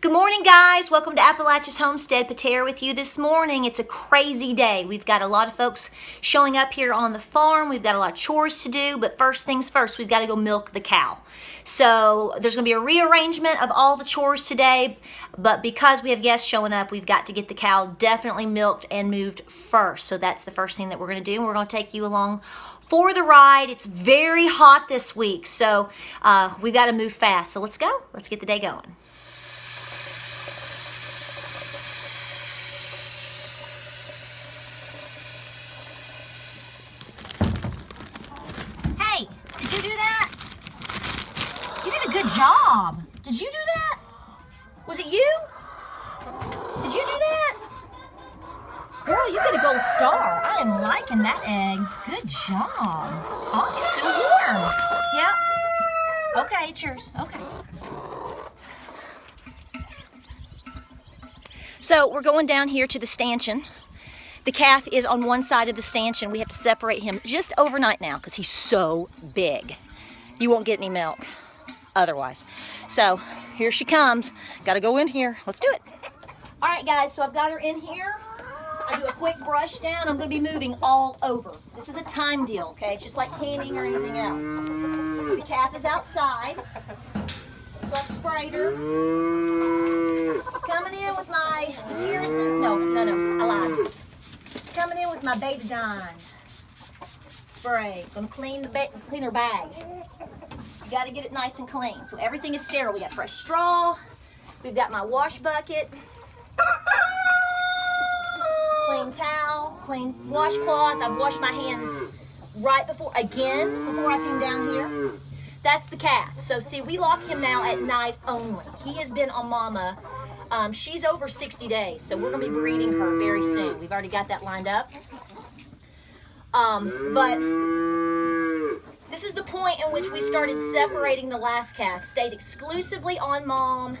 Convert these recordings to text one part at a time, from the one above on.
Good morning, guys. Welcome to Appalachia's Homestead. Patera with you this morning. It's a crazy day. We've got a lot of folks showing up here on the farm. We've got a lot of chores to do, but first things first, we've got to go milk the cow. So there's going to be a rearrangement of all the chores today, but because we have guests showing up, we've got to get the cow definitely milked and moved first. So that's the first thing that we're going to do, and we're going to take you along for the ride. It's very hot this week, so we've got to move fast. So let's go. Let's get the day going. Did you do that? You did a good job. Did you do that? Was it you? Did you do that? Girl, you get a gold star. I am liking that egg. Good job. Oh, it's still warm. Yep. Okay, it's yours. Okay. So we're going down here to the stanchion. The calf is on one side of the stanchion. We have to separate him just overnight now because he's so big. You won't get any milk otherwise. So here she comes. Got to go in here. Let's do it. All right, guys, so I've got her in here. I do a quick brush down. I'm going to be moving all over. This is a time deal, okay? It's just like canning or anything else. The calf is outside. So I've sprayed her. Coming in with my Patera. No, I lied. Coming in with my betadine spray. Gonna clean her bag. You gotta get it nice and clean. So everything is sterile. We got fresh straw. We've got my wash bucket. Clean towel, clean washcloth. I've washed my hands right before I came down here. That's the calf. So see, we lock him now at night only. He has been on mama. She's over 60 days, so we're going to be breeding her very soon. We've already got that lined up. But this is the point in which we started separating the last calf. Stayed exclusively on mom,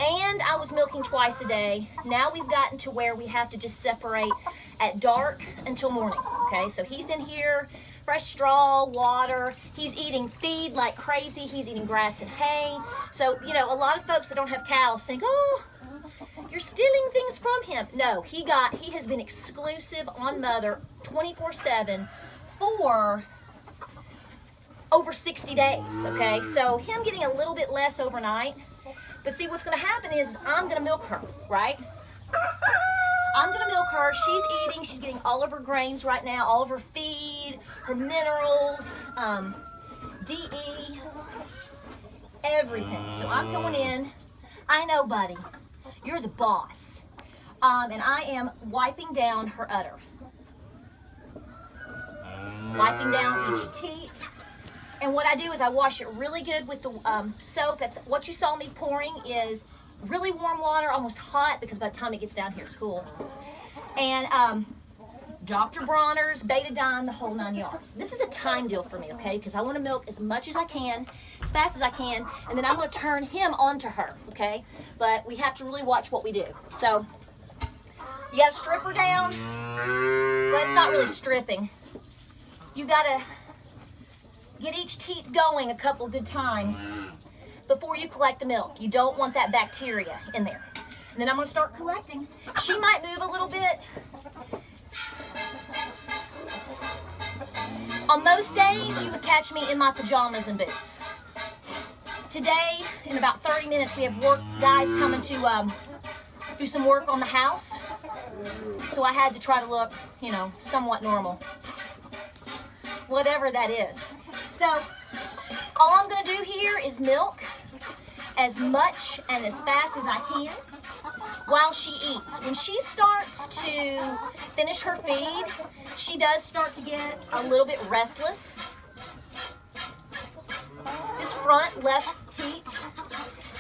and I was milking twice a day. Now we've gotten to where we have to just separate at dark until morning, okay? So he's in here, fresh straw, water. He's eating feed like crazy. He's eating grass and hay. So, you know, a lot of folks that don't have cows think, oh, you're stealing things from him. No, he has been exclusive on mother 24/7 for over 60 days, okay? So him getting a little bit less overnight. But see, what's going to happen is I'm going to milk her, right? I'm going to milk her. She's eating. She's getting all of her grains right now, all of her feed, her minerals, DE, everything. So I'm going in. I know, buddy. You're the boss. And I am wiping down her udder. Wiping down each teat. And what I do is I wash it really good with the soap. That's what you saw me pouring is really warm water, almost hot, because by the time it gets down here, it's cool. And Dr. Bronner's, betadine, the whole 9 yards. This is a time deal for me, okay? Because I want to milk as much as I can, as fast as I can, and then I'm going to turn him onto her, okay? But we have to really watch what we do. So you got to strip her down. Well, it's not really stripping. You got to get each teat going a couple good times before you collect the milk. You don't want that bacteria in there. And then I'm going to start collecting. She might move a little bit. On most days, you would catch me in my pajamas and boots. Today, in about 30 minutes, we have guys coming to do some work on the house. So I had to try to look, you know, somewhat normal. Whatever that is. So, all I'm going to do here is milk as much and as fast as I can while she eats. When she starts to finish her feed, she does start to get a little bit restless. This front left teat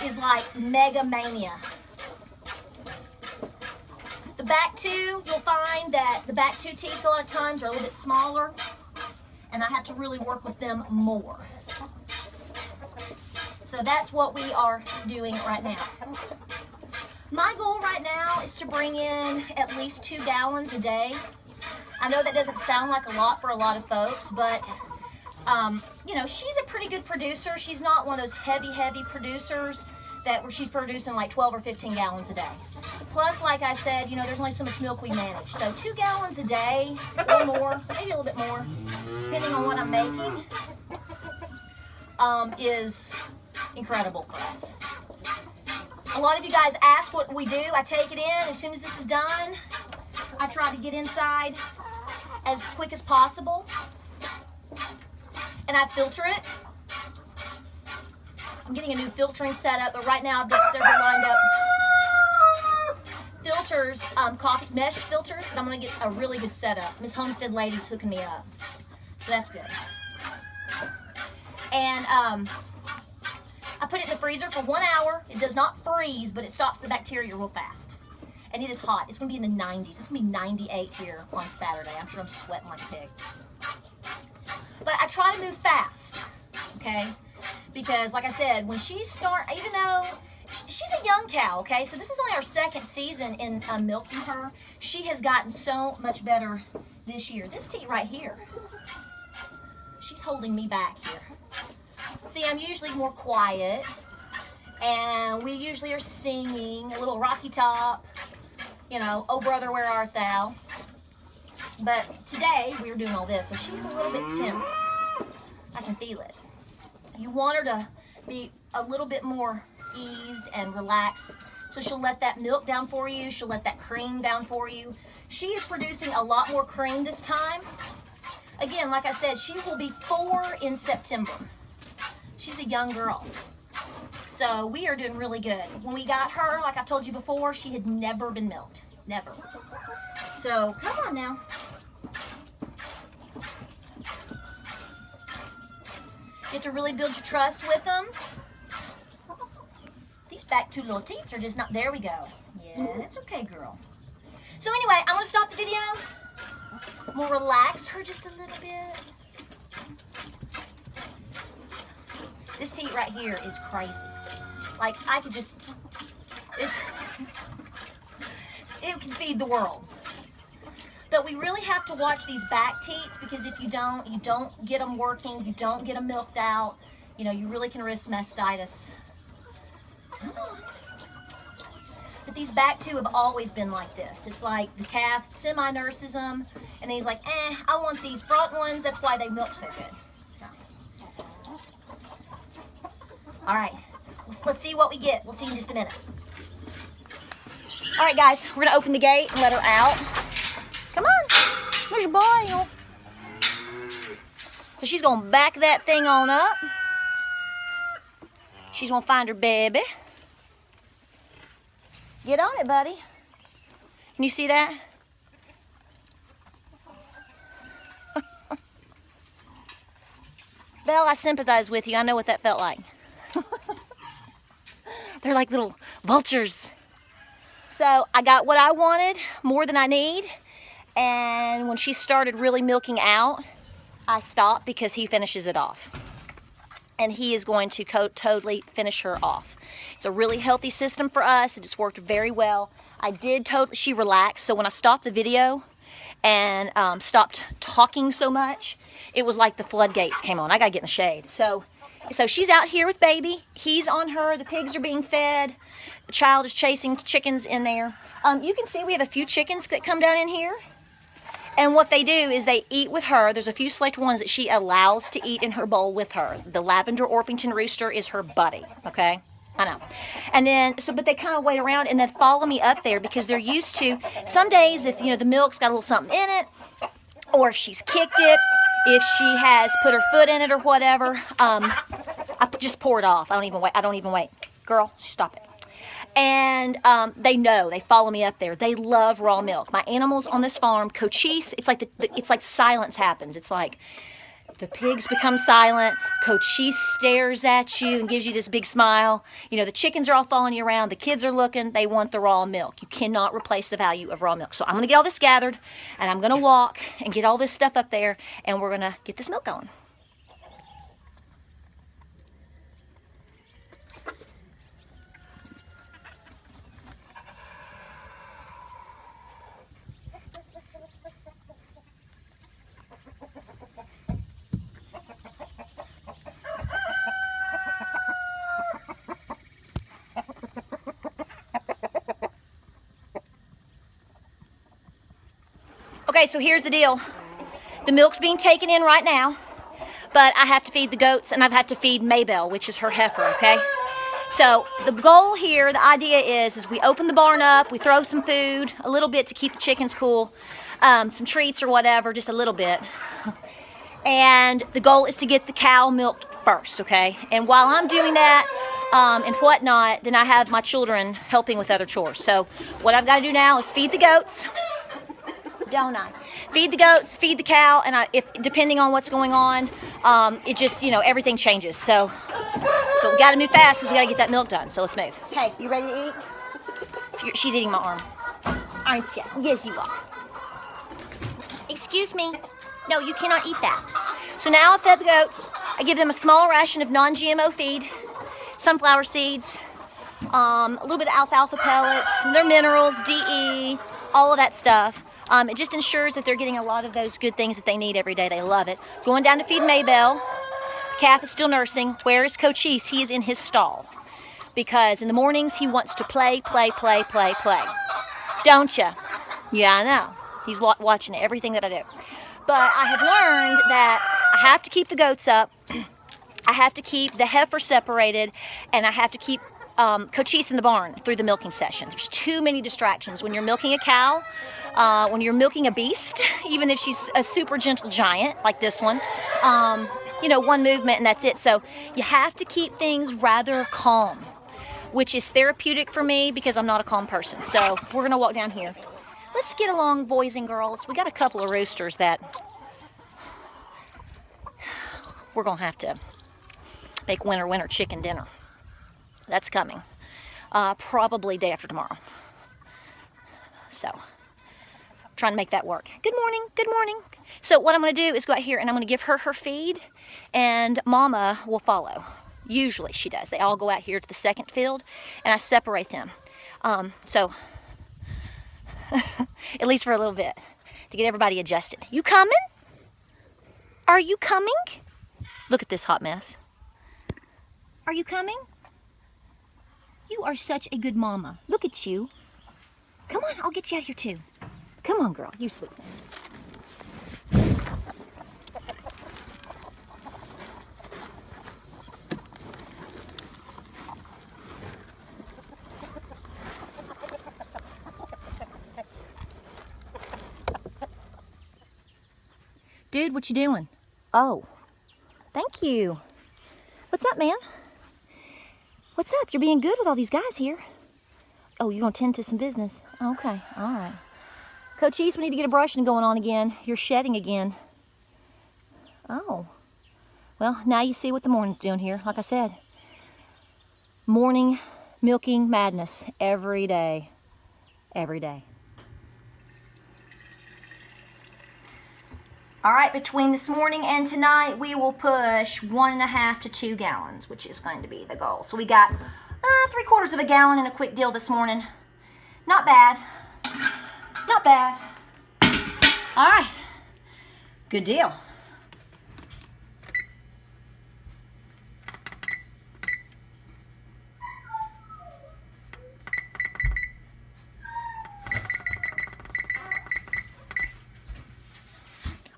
is like mega mania. The back two, you'll find that the back two teats a lot of times are a little bit smaller, and I have to really work with them more. So that's what we are doing right now. My goal right now is to bring in at least 2 gallons a day. I know that doesn't sound like a lot for a lot of folks, but you know, she's a pretty good producer. She's not one of those heavy producers, that where she's producing like 12 or 15 gallons a day. Plus, like I said, you know, there's only so much milk we manage. So 2 gallons a day or more, maybe a little bit more, depending on what I'm making, is incredible for us. A lot of you guys ask what we do. I take it in. As soon as this is done, I try to get inside as quick as possible. And I filter it. I'm getting a new filtering setup, but right now I've got several lined up. Filters, coffee mesh filters, but I'm gonna get a really good setup. Miss Homestead lady's hooking me up. So that's good. And I put it in the freezer for 1 hour. It does not freeze, but it stops the bacteria real fast. And it is hot. It's gonna be in the 90s. It's gonna be 98 here on Saturday. I'm sure I'm sweating like a pig. But I try to move fast, okay? Because like I said, when she even though she's a young cow, okay? So this is only our 2nd season in milking her. She has gotten so much better this year. This teat right here, she's holding me back here. See, I'm usually more quiet, and we usually are singing a little Rocky Top, you know, Oh Brother, Where Art Thou? But today, we were doing all this, so she's a little bit tense. I can feel it. You want her to be a little bit more eased and relaxed, so she'll let that milk down for you, she'll let that cream down for you. She is producing a lot more cream this time. Again, like I said, she will be 4 in September. She's a young girl. So we are doing really good. When we got her, like I've told you before, she had never been milked. Never. So come on now. You have to really build your trust with them. These back 2 little teats are just not, there we go. Yeah, that's okay, girl. So anyway, I'm gonna stop the video. We'll relax her just a little bit. This teat right here is crazy. Like, I could just, it can feed the world. But we really have to watch these back teats, because if you don't get them working, you don't get them milked out, you know, you really can risk mastitis. Come on. But these back 2 have always been like this. It's like the calf semi-nurses them, and then he's like, I want these front ones. That's why they milk so good. So. All right, let's see what we get. We'll see in just a minute. All right, guys, we're gonna open the gate and let her out. Come on, there's Belle. So she's gonna back that thing on up. She's gonna find her baby. Get on it, buddy. Can you see that? Belle, I sympathize with you. I know what that felt like. They're like little vultures. So I got what I wanted, more than I need. And when she started really milking out, I stopped because he finishes it off. And he is going to totally finish her off. It's a really healthy system for us, and it's worked very well. She relaxed, so when I stopped the video and stopped talking so much, it was like the floodgates came on. I gotta get in the shade. So she's out here with baby. He's on her. The pigs are being fed. The child is chasing chickens in there. You can see we have a few chickens that come down in here. And what they do is they eat with her. There's a few select ones that she allows to eat in her bowl with her. The Lavender Orpington Rooster is her buddy, okay? I know. And then, but they kind of wait around and then follow me up there because they're used to, some days if, the milk's got a little something in it, or if she's kicked it, if she has put her foot in it or whatever, I just pour it off. I don't even wait. Girl, stop it. And they follow me up there. They love raw milk. My animals on this farm, Cochise, it's like silence happens. It's like the pigs become silent. Cochise stares at you and gives you this big smile. The chickens are all following you around. The kids are looking. They want the raw milk. You cannot replace the value of raw milk. So I'm going to get all this gathered, and I'm going to walk and get all this stuff up there, and we're going to get this milk going. Okay, so here's the deal. The milk's being taken in right now, but I have to feed the goats and I've had to feed Belle, which is her heifer, okay? So the goal here, the idea is we open the barn up, we throw some food, a little bit to keep the chickens cool, some treats or whatever, just a little bit. And the goal is to get the cow milked first, okay? And while I'm doing that and whatnot, then I have my children helping with other chores. So what I've got to do now is feed the goats, don't I? Feed the goats, feed the cow, and if depending on what's going on, it just, everything changes. So, but we got to move fast because we got to get that milk done. So let's move. Hey, you ready to eat? She's eating my arm. Aren't you? Yes, you are. Excuse me. No, you cannot eat that. So now I've fed the goats. I give them a small ration of non-GMO feed, sunflower seeds, a little bit of alfalfa pellets, their minerals, DE, all of that stuff. It just ensures that they're getting a lot of those good things that they need every day. They love it. Going down to feed Belle. The calf is still nursing. Where is Cochise? He is in his stall. Because in the mornings, he wants to play. Don't you? Yeah, I know. He's watching everything that I do. But I have learned that I have to keep the goats up. I have to keep the heifer separated. And I have to keep Cochise in the barn through the milking session. There's too many distractions. When you're milking a cow, when you're milking a beast, even if she's a super gentle giant like this one, one movement and that's it. So you have to keep things rather calm, which is therapeutic for me because I'm not a calm person. So we're gonna walk down here. Let's get along, boys and girls. We got a couple of roosters that we're gonna have to make winter chicken dinner. That's coming. Probably day after tomorrow. So, trying to make that work. Good morning, good morning. So what I'm gonna do is go out here and I'm gonna give her her feed and Mama will follow. Usually she does. They all go out here to the second field and I separate them. At least for a little bit, to get everybody adjusted. You coming? Are you coming? Look at this hot mess. Are you coming? You are such a good mama. Look at you. Come on, I'll get you out here too. Come on, girl, you sweet thing. Dude, what you doing? Oh, thank you. What's up, man? What's up? You're being good with all these guys here. Oh, you're gonna tend to some business. Okay, all right. Cochise, we need to get a brushing going on again. You're shedding again. Oh, well, now you see what the morning's doing here. Like I said, morning milking madness every day, every day. All right, between this morning and tonight, we will push 1.5 to 2 gallons, which is going to be the goal. So we got 3/4 of a gallon in a quick deal this morning. Not bad. Not bad. All right. Good deal.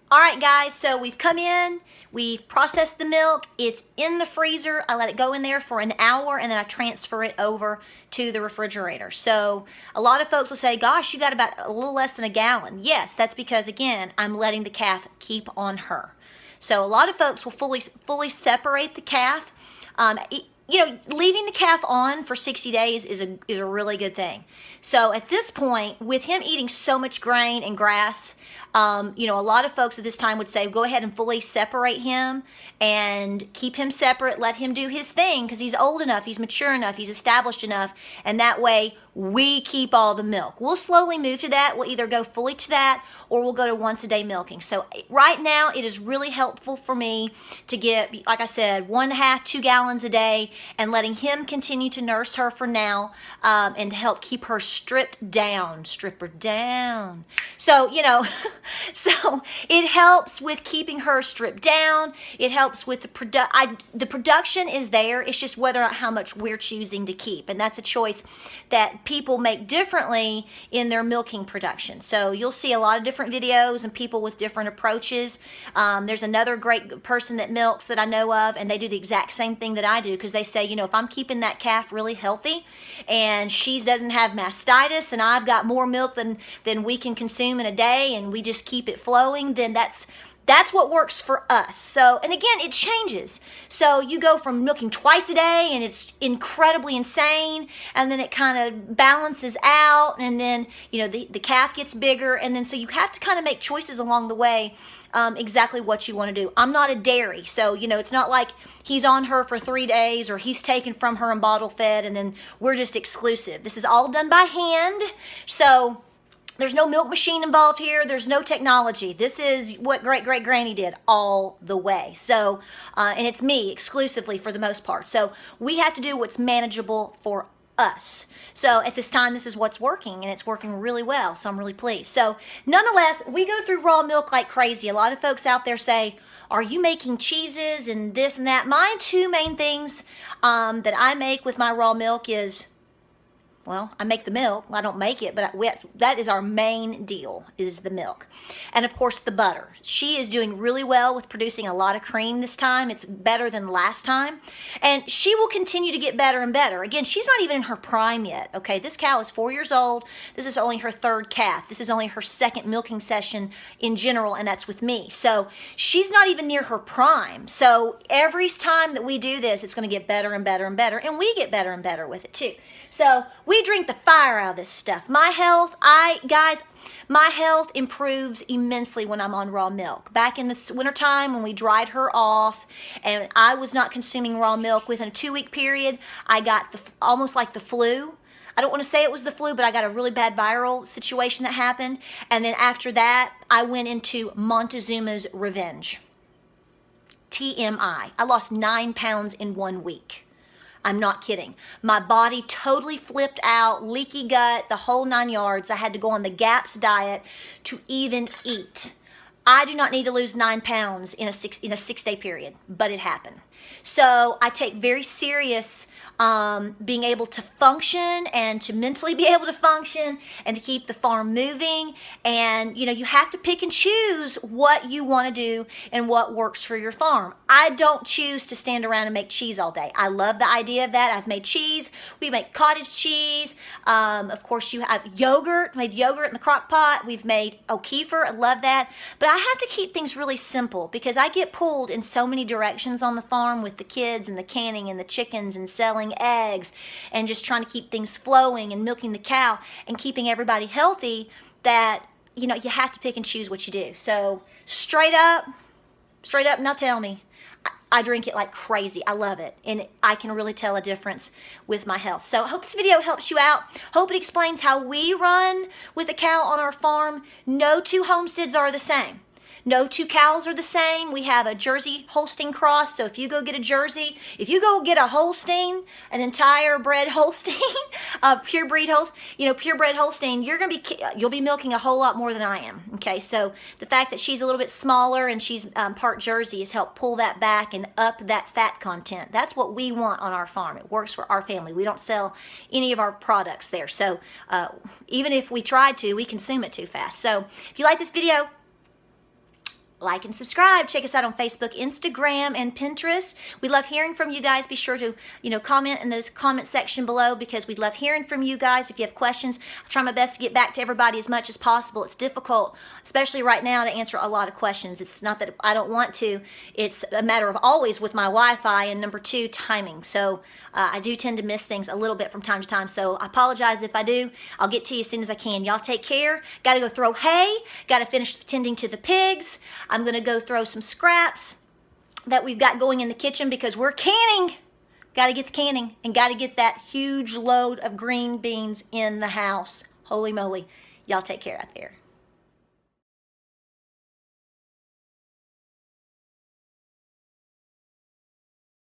All right, guys, so we've come in, we've processed the milk, it's in the freezer. I let it go in there for an hour and then I transfer it over to the refrigerator. So a lot of folks will say, gosh, you got about a little less than a gallon. Yes, that's because, again, I'm letting the calf keep on her. So a lot of folks will fully separate the calf. Leaving the calf on for 60 days is a really good thing. So at this point, with him eating so much grain and grass, a lot of folks at this time would say, go ahead and fully separate him and keep him separate, let him do his thing because he's old enough, he's mature enough, he's established enough, and that way we keep all the milk. We'll slowly move to that. We'll either go fully to that or we'll go to once a day milking. So right now it is really helpful for me to get, like I said, 1.5, 2 gallons a day and letting him continue to nurse her for now and help keep her stripped down, strip her down. So, So it helps with keeping her stripped down. It helps with the production is there. It's just whether or not how much we're choosing to keep. And that's a choice that people make differently in their milking production. So you'll see a lot of different videos and people with different approaches. There's another great person that milks that I know of, and they do the exact same thing that I do, because they say, you know, if I'm keeping that calf really healthy and she doesn't have mastitis and I've got more milk than we can consume in a day, and we just keep it flowing, then that's what works for us. So, and again, it changes. So you go from milking twice a day and it's incredibly insane, and then it kind of balances out, and then, you know, the calf gets bigger, and then so you have to kind of make choices along the way, exactly what you want to do. I'm not a dairy, so, you know, it's not like he's on her for 3 days or he's taken from her and bottle fed and then we're just exclusive. This is all done by hand. So there's no milk machine involved here. There's no technology. This is what great-great-granny did all the way. So, and it's me exclusively for the most part. So we have to do what's manageable for us. So at this time, this is what's working, and it's working really well. So I'm really pleased. So nonetheless, we go through raw milk like crazy. A lot of folks out there say, are you making cheeses and this and that? My two main things that I make with my raw milk is, well, I make the milk. I don't make it, but that is our main deal, is the milk. And of course, the butter. She is doing really well with producing a lot of cream this time. It's better than last time. And she will continue to get better and better. Again, she's not even in her prime yet, okay? This cow is 4 years old. This is only her third calf. This is only her second milking session in general, and that's with me. So she's not even near her prime. So every time that we do this, it's going to get better and better and better, and we get better and better with it too. So we drink the fire out of this stuff. My health, my health improves immensely when I'm on raw milk. Back in the wintertime when we dried her off and I was not consuming raw milk, within a 2-week period, I got almost like the flu. I don't want to say it was the flu, but I got a really bad viral situation that happened. And then after that, I went into Montezuma's revenge. TMI. I lost 9 pounds in 1 week. I'm not kidding. My body totally flipped out, leaky gut, the whole 9 yards. I had to go on the GAPS diet to even eat. I do not need to lose 9 pounds in a 6-day period, but it happened. So I take very serious being able to function and to mentally be able to function and to keep the farm moving. And, you know, you have to pick and choose what you want to do and what works for your farm. I don't choose to stand around and make cheese all day. I love the idea of that. I've made cheese. We make cottage cheese. Of course, you have yogurt. Made yogurt in the crock pot. We've made kefir. I love that. But I have to keep things really simple because I get pulled in so many directions on the farm with the kids and the canning and the chickens and selling eggs and just trying to keep things flowing and milking the cow and keeping everybody healthy, that, you know, you have to pick and choose what you do. So straight up, now tell me, I drink it like crazy. I love it. And I can really tell a difference with my health. So I hope this video helps you out. Hope it explains how we run with a cow on our farm. No two homesteads are the same. No two cows are the same. We have a Jersey Holstein cross. So if you go get a Jersey, if you go get a Holstein, an entire bred Holstein, purebred Holstein, you'll be milking a whole lot more than I am. Okay, so the fact that she's a little bit smaller and she's part Jersey has helped pull that back and up that fat content. That's what we want on our farm. It works for our family. We don't sell any of our products there. So even if we tried to, we consume it too fast. So if you like this video, like and subscribe. Check us out on Facebook, Instagram, and Pinterest. We love hearing from you guys. Be sure to, comment in the comment section below because we love hearing from you guys. If you have questions, I try my best to get back to everybody as much as possible. It's difficult, especially right now, to answer a lot of questions. It's not that I don't want to. It's a matter of always with my Wi-Fi, and number 2, timing. So I do tend to miss things a little bit from time to time. So I apologize if I do. I'll get to you as soon as I can. Y'all take care. Got to go throw hay. Got to finish tending to the pigs. I'm going to go throw some scraps that we've got going in the kitchen because we're canning. Got to get the canning and got to get that huge load of green beans in the house. Holy moly. Y'all take care out there.